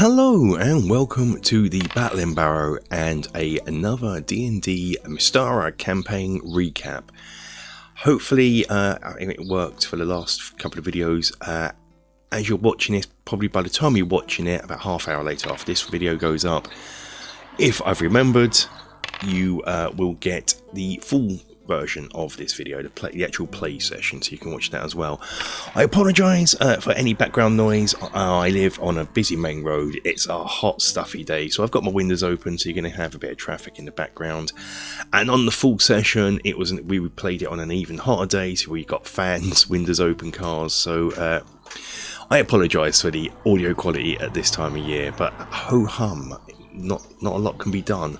Hello and welcome to the Battle in Barrow and another D&D Mystara campaign recap. Hopefully it worked for the last couple of videos. As you're watching this, probably by the time you're watching it, about half hour later after this video goes up, if I've remembered, you will get the full version of this video, the actual play session, so you can watch that as well. I apologise for any background noise. I live on a busy main road. It's a hot, stuffy day, so I've got my windows open, so you're going to have a bit of traffic in the background. And on the full session, we played it on an even hotter day, so we got fans, windows open, cars. So I apologise for the audio quality at this time of year, but ho hum. Not a lot can be done.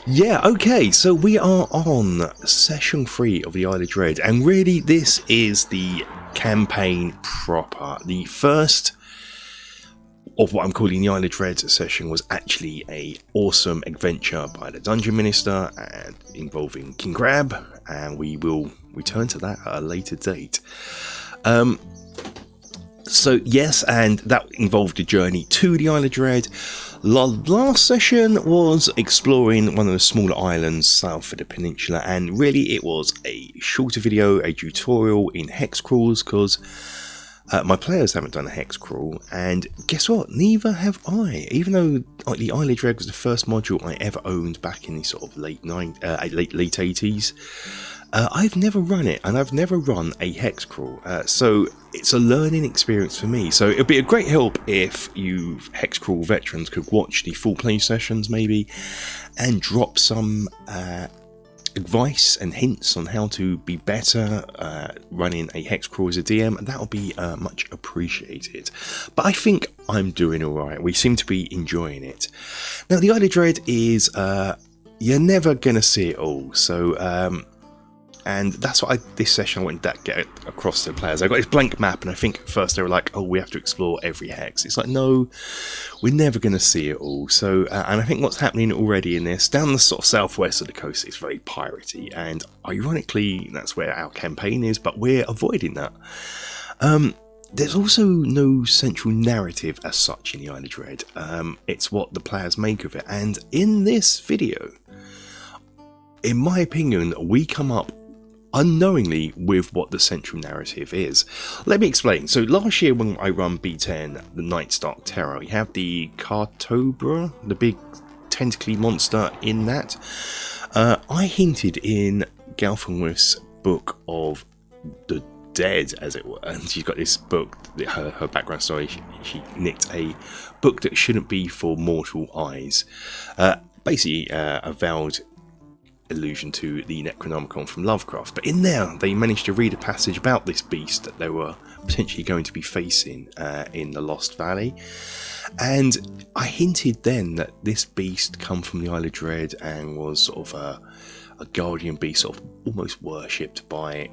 Yeah, okay, so we are on session 3 of the Isle of Dread, and really this is the campaign proper. The first of what I'm calling the Isle of Dread session was actually a awesome adventure by the Dungeon Minister and involving King Crab, and we will return to that at a later date. So yes, and that involved a journey to the Isle of Dread. Last session was exploring one of the smaller islands south of the peninsula, and really it was a shorter video, a tutorial in Hex Crawls, because my players haven't done a Hex Crawl, and guess what, neither have I. Even though the Isle of Dread was the first module I ever owned back in the sort of late 80s, I've never run it, and I've never run a Hex Crawl, so it's a learning experience for me. So it'd be a great help if you Hex Crawl veterans could watch the full play sessions maybe, and drop some advice and hints on how to be better running a Hex Crawl as a DM, and that would be much appreciated. But I think I'm doing alright. We seem to be enjoying it. Now the Isle of Dread is, you're never going to see it all, so and that's what this session I wanted to get across to the players. I got this blank map, and I think at first they were like, oh, we have to explore every hex. It's like, no, we're never going to see it all. So, and I think what's happening already in this, down the sort of southwest of the coast, it's very piratey, and ironically, that's where our campaign is, but we're avoiding that. There's also no central narrative as such in the Isle of Dread. It's what the players make of it, and in this video, in my opinion, we come up unknowingly with what the central narrative is. Let me explain. So last year when I run B10, the Night's Dark Terror, you have the Cartobra, the big tentacly monster in that. I hinted in Galfenwith's book of the dead, as it were, and she's got this book, her background story, she nicked a book that shouldn't be for mortal eyes. Basically a veiled allusion to the Necronomicon from Lovecraft, but in there they managed to read a passage about this beast that they were potentially going to be facing in the Lost Valley, and I hinted then that this beast come from the Isle of Dread and was sort of a guardian beast, sort of almost worshipped by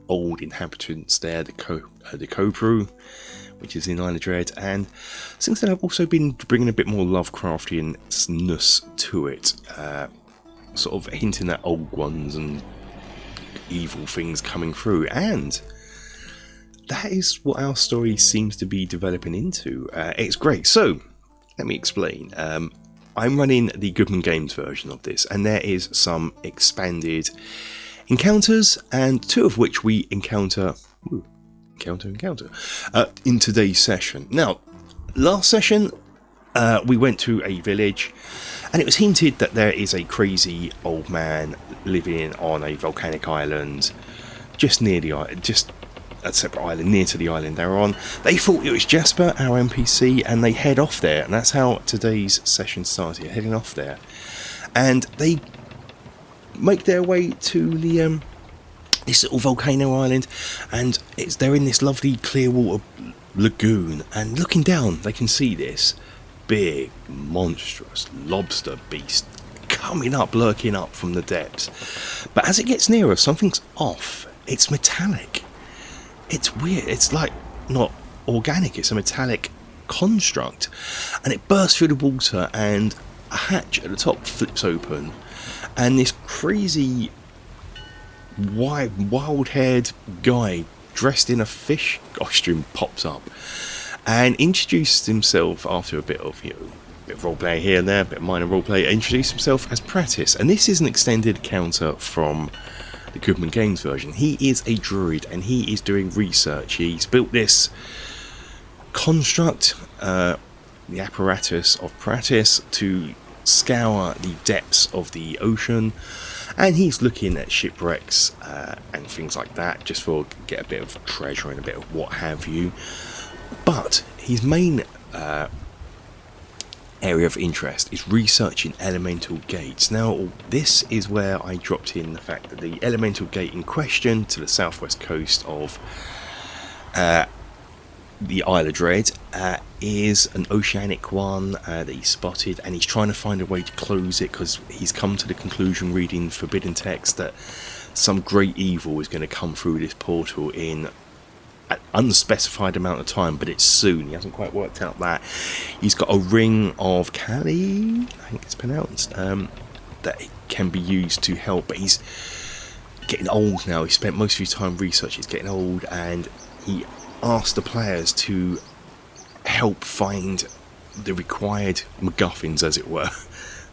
old inhabitants there, the Copru, which is in Isle of Dread. And since then I've also been bringing a bit more Lovecraftianness to it, sort of hinting at old ones and evil things coming through, and that is what our story seems to be developing into. It's great. So let me explain. I'm running the Goodman Games version of this, and there is some expanded encounters, and two of which we encounter in today's session. Now, last session we went to a village, and it was hinted that there is a crazy old man living on a volcanic island just near the island, just a separate island near to the island they're on. They thought it was Jasper, our NPC, and they head off there, and that's how today's session started, heading off there. And they make their way to the this little volcano island, and they're in this lovely clear water lagoon, and looking down they can see this big monstrous lobster beast coming up, lurking up from the depths. But as it gets nearer, something's off. It's metallic. It's weird. It's like not organic. It's a metallic construct, and it bursts through the water, and a hatch at the top flips open, and this crazy wild-haired guy dressed in a fish costume pops up, and introduced himself after a bit of, bit of roleplay here and there, a bit of minor roleplay, introduced himself as Pratis. And this is an extended counter from the Goodman Games version. He is a druid and he is doing research. He's built this construct, the apparatus of Pratis, to scour the depths of the ocean, and he's looking at shipwrecks and things like that, just for get a bit of treasure and a bit of what have you. But his main area of interest is researching elemental gates. Now, this is where I dropped in the fact that the elemental gate in question to the southwest coast of the Isle of Dread is an oceanic one that he spotted, and he's trying to find a way to close it because he's come to the conclusion, reading forbidden text, that some great evil is going to come through this portal in an unspecified amount of time, but it's soon. He hasn't quite worked out that. He's got a ring of Kali, I think it's pronounced, that can be used to help, but he's getting old now. He spent most of his time researching. He's getting old, and he asked the players to help find the required MacGuffins, as it were,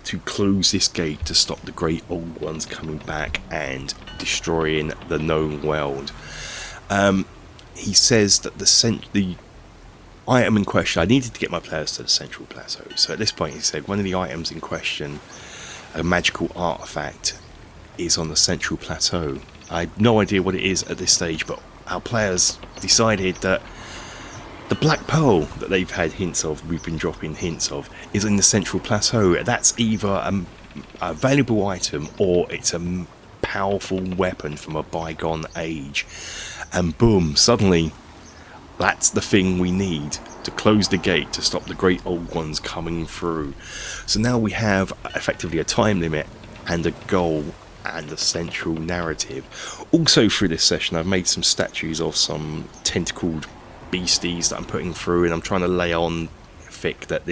to close this gate to stop the great old ones coming back and destroying the known world. He says that the item in question, I needed to get my players to the central plateau, so at this point he said one of the items in question, a magical artifact, is on the central plateau. I have no idea what it is at this stage, but our players decided that the Black Pearl that they've had hints of, we've been dropping hints of, is in the central plateau. That's either a valuable item or it's a powerful weapon from a bygone age. And boom, suddenly that's the thing we need to close the gate to stop the great old ones coming through. So now we have effectively a time limit and a goal and a central narrative. Also through this session I've made some statues of some tentacled beasties that I'm putting through, and I'm trying to lay on thick that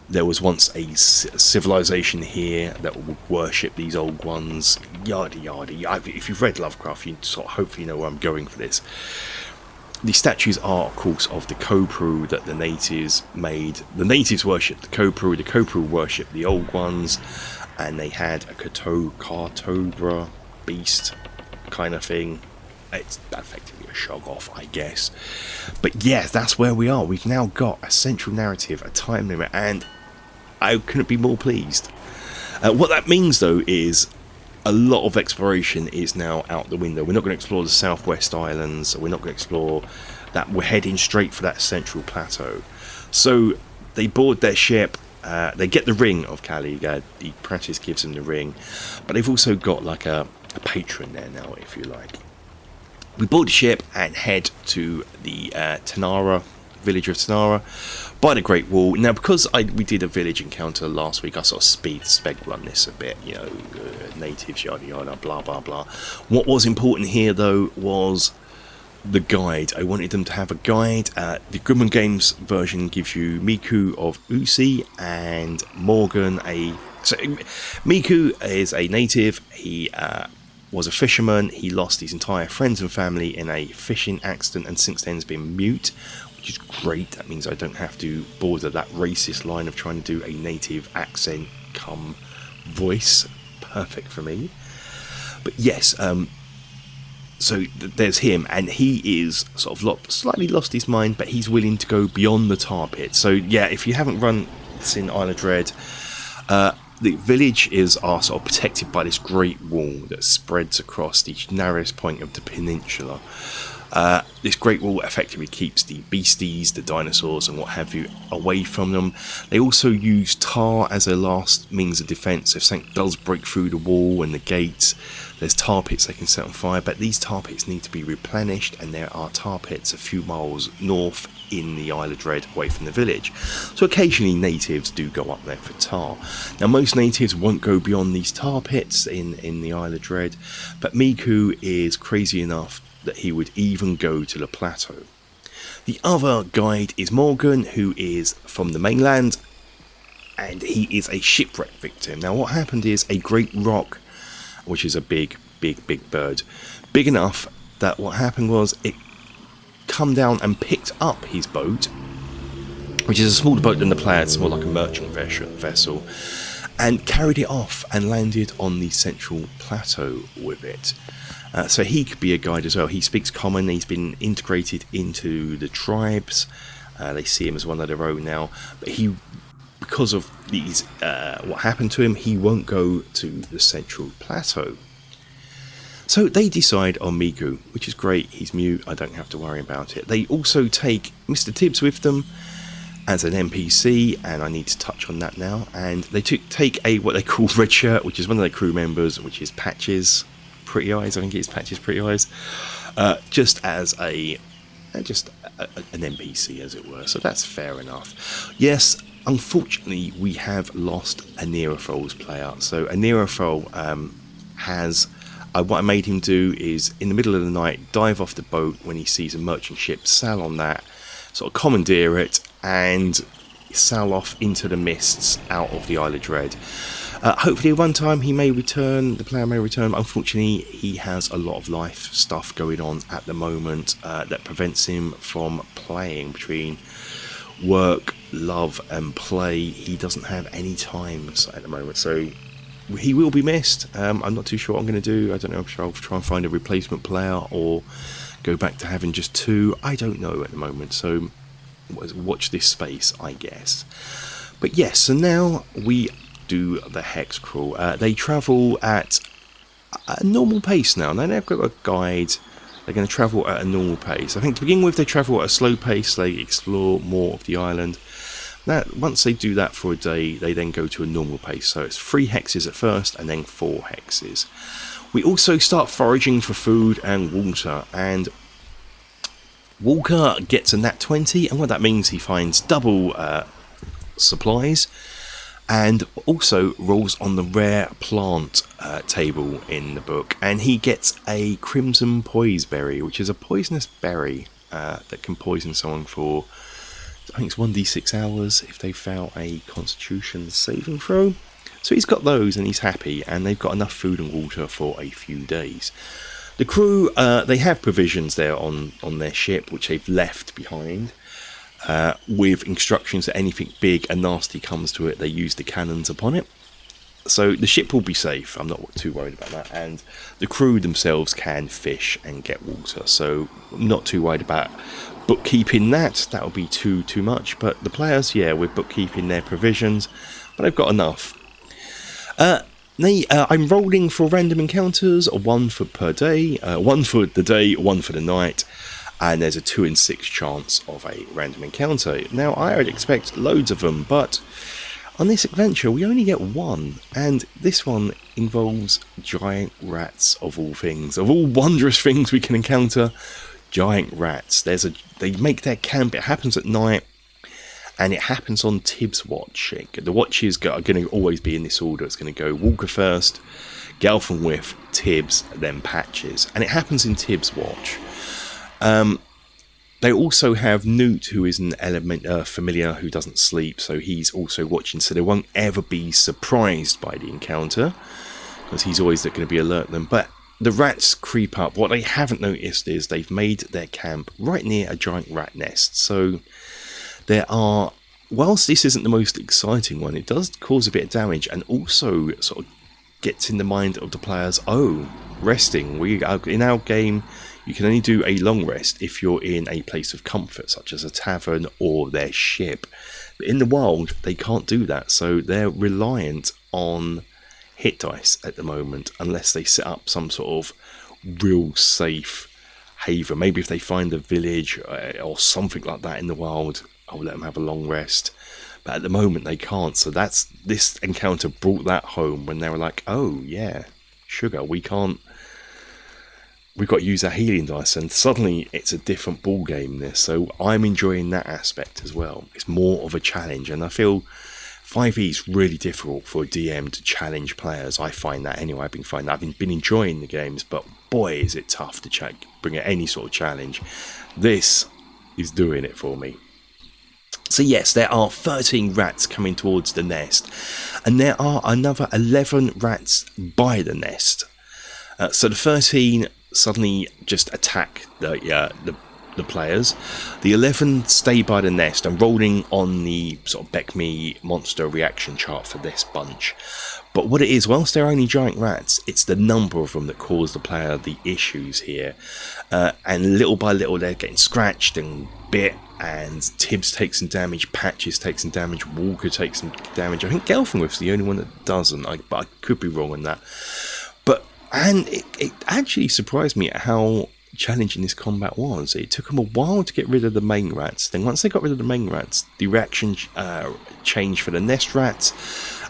there was once a civilization here that would worship these old ones, yada yada. If you've read Lovecraft, you sort of hopefully know where I'm going for this. The statues are, of course, of the Kopru that the natives made. The natives worshipped the Kopru worshipped the old ones, and they had a Cartobra beast kind of thing. It's effectively a shog-off, I guess. But yeah, that's where we are. We've now got a central narrative, a time limit, and I couldn't be more pleased. What that means, though, is a lot of exploration is now out the window. We're not going to explore the Southwest Islands. We're not going to explore that. We're heading straight for that central plateau. So they board their ship. They get the ring of Kali. The Pratis gives them the ring, but they've also got like a patron there now, if you like. We board the ship and head to the Tanara, village of Mystara, by the Great Wall. Now, because we did a village encounter last week, I sort of sped run this a bit, natives, yada yada, blah blah blah. What was important here, though, was the guide. I wanted them to have a guide. The Goodman Games version gives you Miku of Usi and Morgan. Miku is a native. He was a fisherman. He lost his entire friends and family in a fishing accident, and since then has been mute, which is great. That means I don't have to border that racist line of trying to do a native accent come voice. Perfect for me. But yes, so there's him, and he is sort of slightly lost his mind, but he's willing to go beyond the tar pit. So yeah, if you haven't run this in Isle of Dread, the village are sort of protected by this great wall that spreads across the narrowest point of the peninsula. This great wall effectively keeps the beasties, the dinosaurs and what have you away from them. They also use tar as a last means of defence. If something does break through the wall and the gates, there's tar pits they can set on fire, but these tar pits need to be replenished, and there are tar pits a few miles north in the Isle of Dread away from the village. So occasionally natives do go up there for tar. Now most natives won't go beyond these tar pits in the Isle of Dread, but Miku is crazy enough that he would even go to the plateau. The other guide is Morgan, who is from the mainland, and he is a shipwreck victim. Now what happened is a great rock, which is a big bird, big enough that what happened was it come down and picked up his boat, which is a smaller boat than the player. It's more like a merchant vessel, and carried it off and landed on the central plateau with it. So he could be a guide as well. He speaks common. He's been integrated into the tribes. They see him as one of their own now. But he, because of these, what happened to him, he won't go to the central plateau. So they decide on Miku, which is great. He's mute. I don't have to worry about it. They also take Mr. Tibbs with them as an NPC, and I need to touch on that now. And they take a what they call Red Shirt, which is one of their crew members, which is Patches Pretty Eyes. I think it's Patches Pretty Eyes, just as an NPC, as it were. So that's fair enough. Yes, unfortunately, we have lost a Nerofol's player. So a Nerofol has. What I made him do is, in the middle of the night, dive off the boat when he sees a merchant ship, sail on that, sort of commandeer it, and sail off into the mists out of the Isle of Dread. Hopefully one time he may return, the player may return. Unfortunately, he has a lot of life stuff going on at the moment that prevents him from playing. Between work, love and play, he doesn't have any time at the moment, so he will be missed. I'm not too sure what I'm going to do. I don't know if I'll try and find a replacement player or go back to having just two. I don't know at the moment, so watch this space, I guess. But yes, so now we do the Hex Crawl. They travel at a normal pace now. Now they've got a guide. They're going to travel at a normal pace. I think to begin with, they travel at a slow pace. They explore more of the island. Now, once they do that for a day, they then go to a normal pace. So it's 3 hexes at first and then 4 hexes. We also start foraging for food and water. And Walker gets a nat 20. And what that means, he finds double supplies. And also rolls on the rare plant table in the book. And he gets a crimson poise berry, which is a poisonous berry that can poison someone for, I think it's 1d6 hours if they fail a constitution saving throw. So he's got those and he's happy, and they've got enough food and water for a few days. The crew, they have provisions there on their ship, which they've left behind, with instructions that anything big and nasty comes to it, they use the cannons upon it. So the ship will be safe, I'm not too worried about that, and the crew themselves can fish and get water, so I'm not too worried about bookkeeping that will be too much. But the players, yeah, we're bookkeeping their provisions, but I've got enough. I'm rolling for random encounters, 1 per day, 1 for the day, 1 for the night, and there's a 2 in 6 chance of a random encounter. Now I would expect loads of them, but on this adventure we only get 1, and this one involves giant rats, of all things, of all wondrous things we can encounter. Giant rats. They make their camp. It happens at night, and it happens on Tibbs' watch. The watches are going to always be in this order. It's going to go Walker first, Galfenwith, Tibbs, then Patches, and it happens in Tibbs' watch. They also have Newt, who is an familiar who doesn't sleep, so he's also watching, so they won't ever be surprised by the encounter, because he's always going to be alert them. But the rats creep up. What they haven't noticed is they've made their camp right near a giant rat nest. So there are, whilst this isn't the most exciting one, it does cause a bit of damage, and also sort of gets in the mind of the players, oh, resting. In our game, you can only do a long rest if you're in a place of comfort, such as a tavern or their ship. But in the wild, they can't do that, so they're reliant on hit dice at the moment, unless they set up some sort of real safe haven. Maybe if they find a village or something like that in the wild, I'll let them have a long rest. But at the moment they can't, so this encounter brought that home when they were like, oh yeah, sugar, we've got to use our healing dice, and suddenly it's a different ball game this. So I'm enjoying that aspect as well. It's more of a challenge, and I feel 5e is really difficult for a DM to challenge players. I find that anyway. I've been enjoying the games, but boy is it tough to bring any sort of challenge. This is doing it for me. So yes, there are 13 rats coming towards the nest, and there are another 11 rats by the nest. So the 13 suddenly just attack the the players. The 11 stay by the nest and rolling on the sort of Beck Me monster reaction chart for this bunch. But what it is, whilst they're only giant rats, it's the number of them that cause the player the issues here. And little by little they're getting scratched and bit, and Tibbs takes some damage, Patches takes some damage, Walker takes some damage. I think Gelfenwith's the only one that doesn't, but I could be wrong on that. And it actually surprised me at how challenging this combat was. It took them a while to get rid of the main rats. Then once they got rid of the main rats, the reaction changed for the nest rats,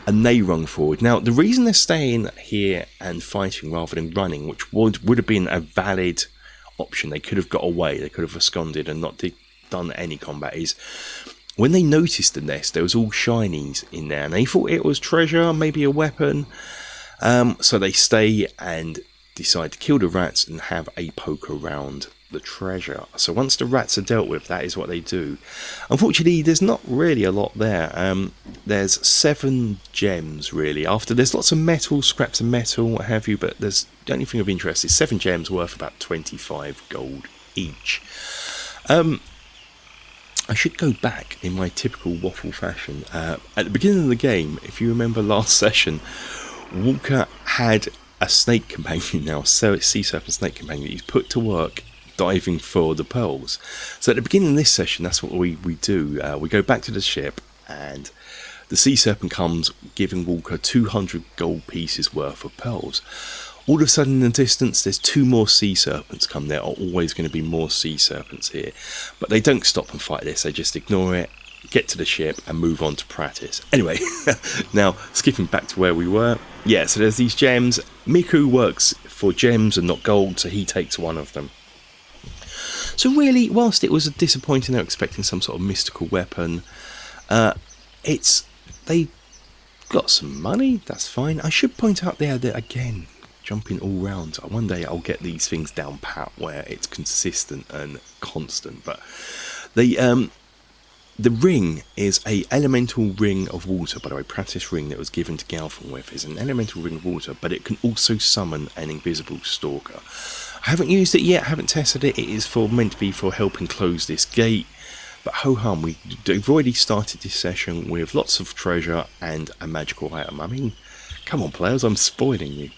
and they run forward. Now, the reason they're staying here and fighting rather than running, which would have been a valid option, they could have got away, they could have absconded and not done any combat, is when they noticed the nest, there was all shinies in there, and they thought it was treasure, maybe a weapon. So they stay and decide to kill the rats and have a poke around the treasure. So once the rats are dealt with, that is what they do. Unfortunately, there's not really a lot there. There's 7 gems really. After there's lots of metal, scraps of metal, what have you, but there's the only thing of interest is 7 gems worth about 25 gold each. I should go back in my typical waffle fashion. At the beginning of the game, if you remember last session, Walker had a snake companion now, sea serpent snake companion that he's put to work diving for the pearls. So at the beginning of this session, that's what we do. We go back to the ship, and the sea serpent comes, giving Walker 200 gold pieces worth of pearls. All of a sudden in the distance, there's 2 more sea serpents come. There are always going to be more sea serpents here, but they don't stop and fight this. They just ignore it, get to the ship and move on to practice. Anyway, now skipping back to where we were. Yeah, so there's these gems. Miku works for gems and not gold, so he takes one of them. So really, whilst it was disappointing, they were expecting some sort of mystical weapon, they got some money, that's fine. I should point out there that, again, jumping all round, one day I'll get these things down pat where it's consistent and constant, but the ring is a elemental ring of water, by the way. Practice ring that was given to Gelfenwith is an elemental ring of water, but it can also summon an invisible stalker. I haven't used it yet, haven't tested it. It is meant to be for helping close this gate, but ho-hum, we've already started this session with lots of treasure and a magical item. I mean, come on players, I'm spoiling you.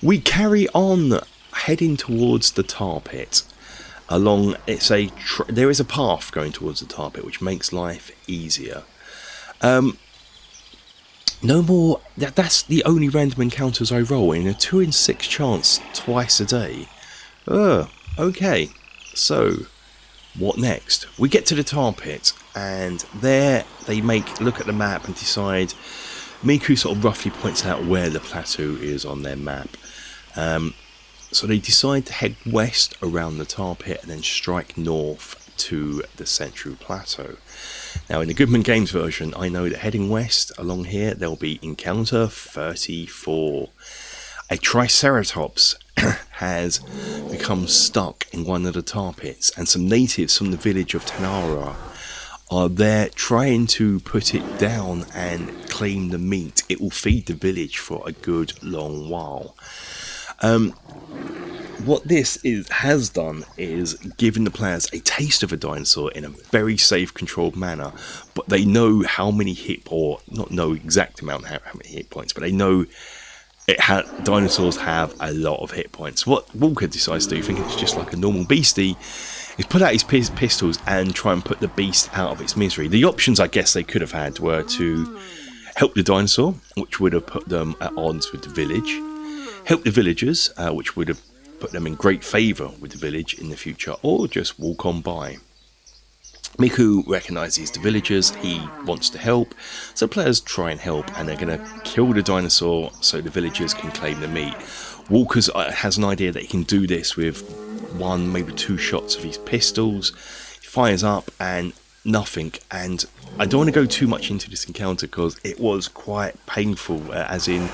We carry on heading towards the tar pit. There is a path going towards the tar pit, which makes life easier. No more. That's the only random encounters I roll in a 2 in 6 chance twice a day. Okay. So, what next? We get to the tar pit, and there they look at the map and decide. Miku sort of roughly points out where the plateau is on their map. So they decide to head west around the tar pit and then strike north to the central plateau. Now in the Goodman Games version, I know that heading west along here, there'll be encounter 34. A Triceratops has become stuck in one of the tar pits, and some natives from the village of Tanara are there trying to put it down and claim the meat. It will feed the village for a good long while. What this has done is given the players a taste of a dinosaur in a very safe, controlled manner, but they know how many not know exact amount how many hit points, but they know dinosaurs have a lot of hit points. What Walker decides to do, thinking it's just like a normal beastie, is put out his pistols and try and put the beast out of its misery. The options I guess they could have had were to help the dinosaur, which would have put them at odds with the village, help the villagers, which would have put them in great favour with the village in the future, or just walk on by. Miku recognises the villagers, he wants to help, so players try and help, and they're going to kill the dinosaur so the villagers can claim the meat. Walker has an idea that he can do this with 1, maybe 2 shots of his pistols. He fires up and nothing, and I don't want to go too much into this encounter because it was quite painful, as in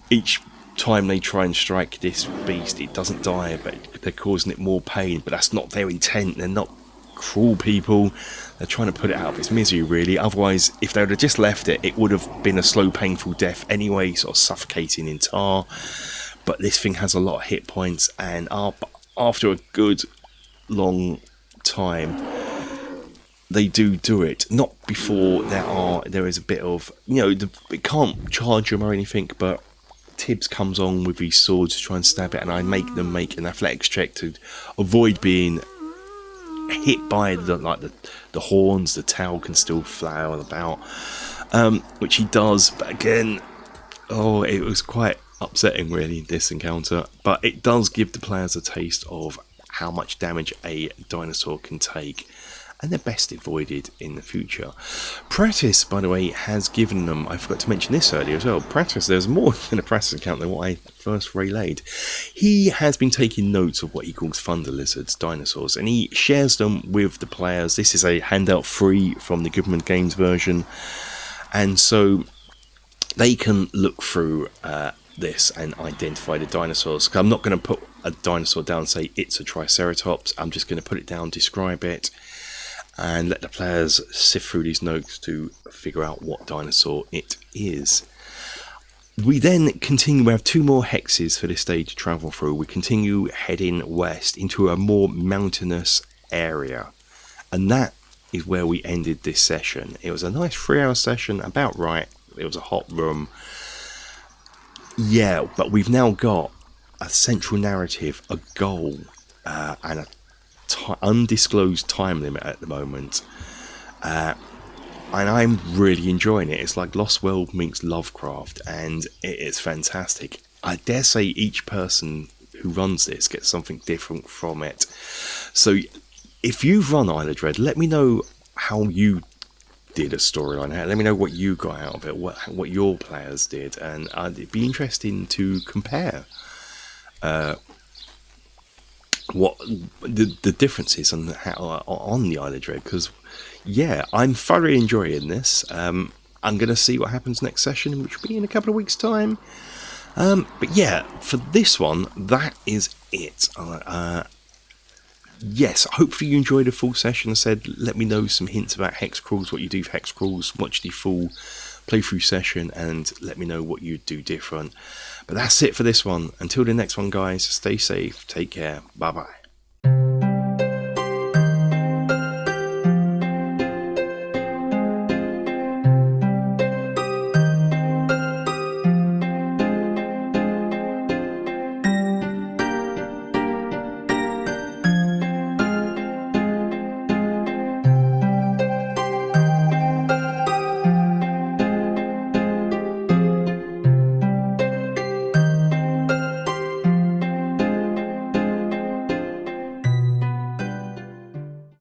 each time they try and strike this beast, it doesn't die, but they're causing it more pain. But that's not their intent. They're not cruel people. They're trying to put it out of its misery, really. Otherwise, if they would have just left it, it would have been a slow, painful death anyway, sort of suffocating in tar. But this thing has a lot of hit points, and after a good long time, they do it. Not before there is a bit of, it can't charge them or anything, but Tibbs comes on with his sword to try and stab it, and I make them make an athletics check to avoid being hit by the horns. The tail can still flail about, which he does, but again, it was quite upsetting really, this encounter, but it does give the players a taste of how much damage a dinosaur can take, and they're best avoided in the future. Pratis, by the way, has given them, I forgot to mention this earlier as well, Pratis, there's more in a Pratis account than what I first relayed. He has been taking notes of what he calls thunder lizards, dinosaurs, and he shares them with the players. This is a handout free from the Government Games version, and so they can look through this and identify the dinosaurs. I'm not going to put a dinosaur down and say it's a Triceratops. I'm just going to put it down, describe it, and let the players sift through these notes to figure out what dinosaur it is. We then continue. We have 2 more hexes for this stage to travel through. We continue heading west into a more mountainous area, and that is where we ended this session. It was a nice 3-hour session, about right. It was a hot room. Yeah, but we've now got a central narrative, a goal, and a undisclosed time limit at the moment, and I'm really enjoying it. It's like Lost World meets Lovecraft, and it is fantastic. I dare say each person who runs this gets something different from it. So if you've run Isle of Dread, let me know how you did a storyline. Let me know what you got out of it, what your players did, and it'd be interesting to compare what the differences on the Isle of Dread, because I'm thoroughly enjoying this. I'm gonna see what happens next session, which will be in a couple of weeks' time. But yeah, for this one, that is it. Yes, hopefully you enjoyed a full session. I said, let me know some hints about Hex Crawls, what you do for Hex Crawls, watch the full playthrough session, and let me know what you do different. But that's it for this one. Until the next one, guys, stay safe, take care, bye bye.